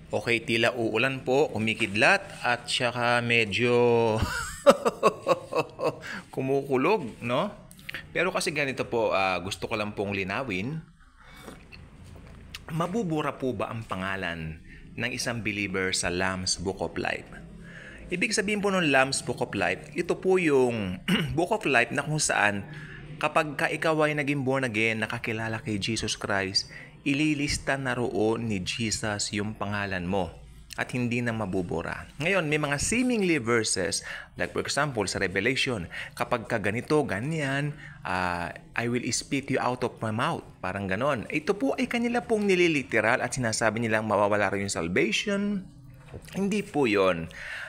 Okay, tila uulan po, kumikidlat at saka medyo kumukulog, no? Pero kasi ganito po, gusto ko lang pong linawin, mabubura po ba ang pangalan ng isang believer sa Lamb's Book of Life? Ibig sabihin po ng Lamb's Book of Life, ito po yung Book of Life na kung saan kapag ka ikaw ay naging born again, nakakilala kay Jesus Christ, ililista na roon ni Jesus yung pangalan mo at hindi na mabubura. Ngayon, may mga seemingly verses, like for example, sa Revelation, kapag ka ganito, ganyan, I will spit you out of my mouth. Parang ganon. Ito po ay kanila pong nililiteral at sinasabi nilang mawawala rin yung salvation. Hindi po yon.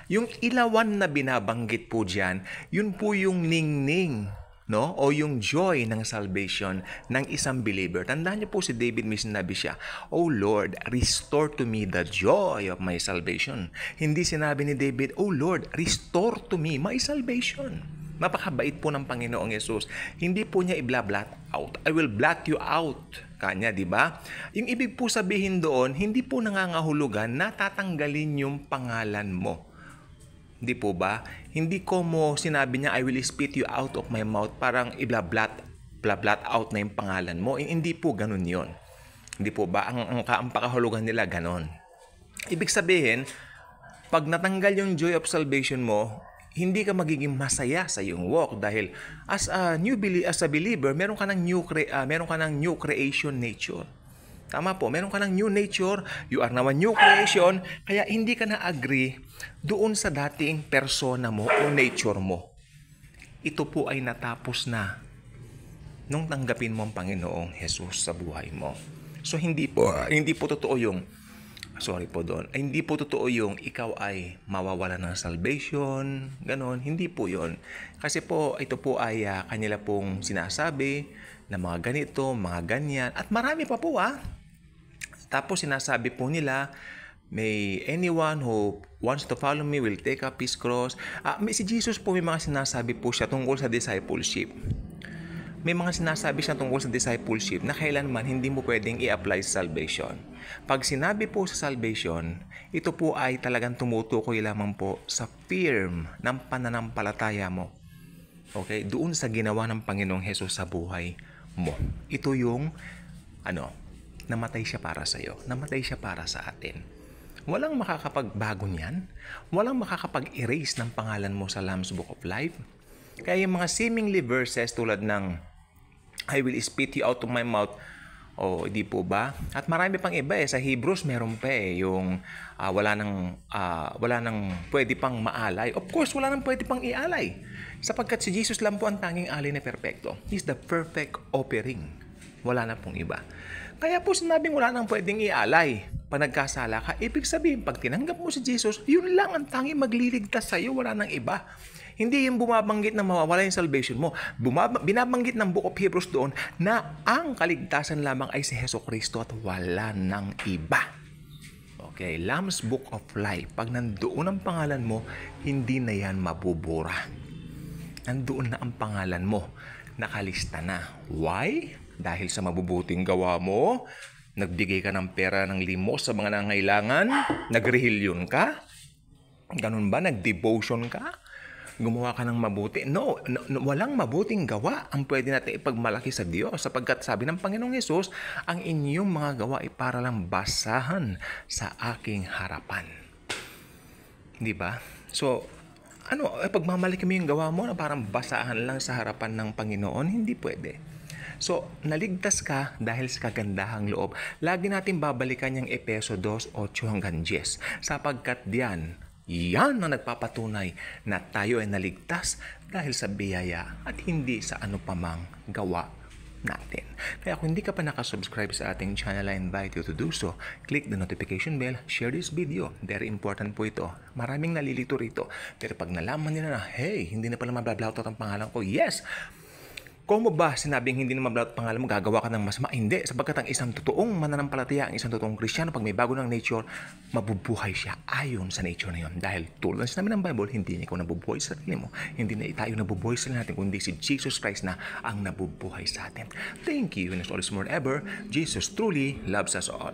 Yung ilawan na binabanggit po dyan, yun po yung ningning, no? O yung joy ng salvation ng isang believer. Tandaan niyo po si David, may sinabi siya, "Oh Lord, restore to me the joy of my salvation." Hindi sinabi ni David, "Oh Lord, restore to me my salvation." Napakabait po ng Panginoong Yesus. Hindi po niya i-blot out. I will blot you out. Kanya, di ba? Yung ibig po sabihin doon, hindi po nangangahulugan na tatanggalin yung pangalan mo. Hindi po ba? Hindi ko mo sinabi niya, I will spit you out of my mouth, parang i-blot out na yung pangalan mo. Hindi po ganun yon. Hindi po ba? Ang pakahulugan nila ganun. Ibig sabihin, pag natanggal yung joy of salvation mo, hindi ka magiging masaya sa iyong walk dahil as a believer, meron ka ng new creation nature. Tama po, meron ka ng new nature, you are now a new creation, kaya hindi ka na-agree doon sa dating persona mo o nature mo. Ito po ay natapos na nung tanggapin mo ang Panginoong Jesus sa buhay mo. So hindi po totoo yung, hindi po totoo yung ikaw ay mawawala ng salvation, ganon, hindi po yon. Kasi po, ito po ay kanila pong sinasabi na mga ganito, mga ganyan, at marami pa po Tapos sinasabi po nila, may anyone who wants to follow me will take up his cross. Si Jesus po may mga sinasabi po siya tungkol sa discipleship. May mga sinasabi siya tungkol sa discipleship na kailanman hindi mo pwedeng i-apply sa salvation. Pag sinabi po sa salvation, ito po ay talagang tumutukoy lamang po sa firm ng pananampalataya mo. Okay? Doon sa ginawa ng Panginoong Hesus sa buhay mo. Ito yung namatay siya para sa iyo. Namatay siya para sa atin. Walang makakapagbago niyan. Walang makakapag-erase ng pangalan mo sa Lamb's Book of Life. Kaya yung mga seemingly verses tulad ng I will spit you out of my mouth, di po ba? At marami pang iba sa Hebrews meron pa yung wala nang pwede pang maalay. Of course, wala nang pwede pang ialay. Sapagkat si Jesus lang po ang tanging alay na perpekto. He's the perfect offering. Wala na pong iba. Kaya po sinabing wala nang pwedeng ialay. Pag nagkasala ka, ibig sabihin, pag tinanggap mo si Jesus, yun lang ang tanging magliligtas sa'yo, wala nang iba. Hindi yung bumabanggit na mawawala yung salvation mo. Binabanggit ng Book of Hebrews doon na ang kaligtasan lamang ay si Hesus Kristo at wala nang iba. Okay, Lamb's Book of Life. Pag nandoon ang pangalan mo, hindi na yan mabubura. Nandoon na ang pangalan mo. Nakalista na. Why? Dahil sa mabubuting gawa mo, nagbigay ka ng pera ng limos sa mga nangailangan, nagrehilyon ka, ganun ba? Nag-devotion ka? Gumawa ka ng mabuti? No, walang mabuting gawa ang pwede natin ipagmalaki sa Diyos sapagkat sabi ng Panginoong Hesus, ang inyong mga gawa ay para lang basahan sa aking harapan. Di ba? So, pagmamalaki mo yung gawa mo na parang basahan lang sa harapan ng Panginoon, hindi pwede. So, naligtas ka dahil sa kagandahang loob. Lagi natin babalikan yung Efeso 2:8-10 sapagkat yan ang nagpapatunay na tayo ay naligtas dahil sa biyaya at hindi sa anupamang gawa natin. Kaya kung hindi ka pa nakasubscribe sa ating channel, I invite you to do so. Click the notification bell, share this video. Very important po ito. Maraming nalilito rito. Pero pag nalaman nila na, hey, hindi na pala mablablaut ang pangalan ko, yes! Kung mo ba sinabing hindi na mablot pangalan mo, gagawa ka ng masama? Hindi. Sapagkat ang isang totoong mananampalataya, ang isang totoong Kristiyano, pag may bago ng nature, mabubuhay siya ayon sa nature na yun. Dahil tulad na sinabi ng Bible, hindi na ikaw nabubuhay sa sarili mo. Hindi na tayo nabubuhay sa natin, kundi si Jesus Christ na ang nabubuhay sa atin. Thank you. And as always more ever, Jesus truly loves us all.